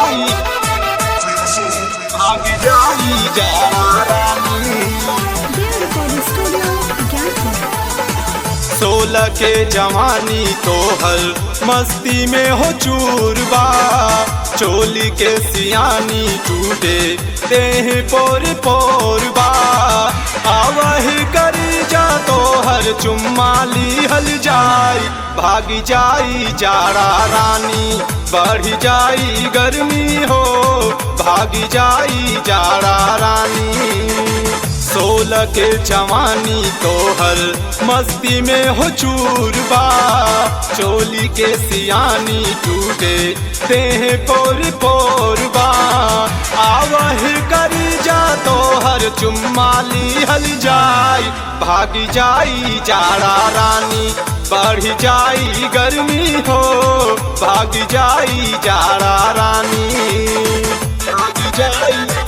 जाई भाग जाई जाड़ा रानी। Their recording studio, Gangpur. 16 के जवानी तोहर मस्ती में हो चूरबा, चोली के सियानी टूटे देह पोर पोरबा। आवही करी जा तोहर चुम्मा लिहल जाई, भागी जाई जाड़ा रानी, बढ़ जाई गर्मी हो, भागी जाई जाड़ा रानी। 16 के जवानी तोहर मस्ती में हो चूरबा, चोली के सियानी टूटे देह पोर पोरबा। आवही करी जा तोहर चुम्मा लिहल जाई, भागी जाई जाड़ा रानी, बढ़ जाई गर्मी हो, भागी जाई जाड़ा रानी, भागी जाई।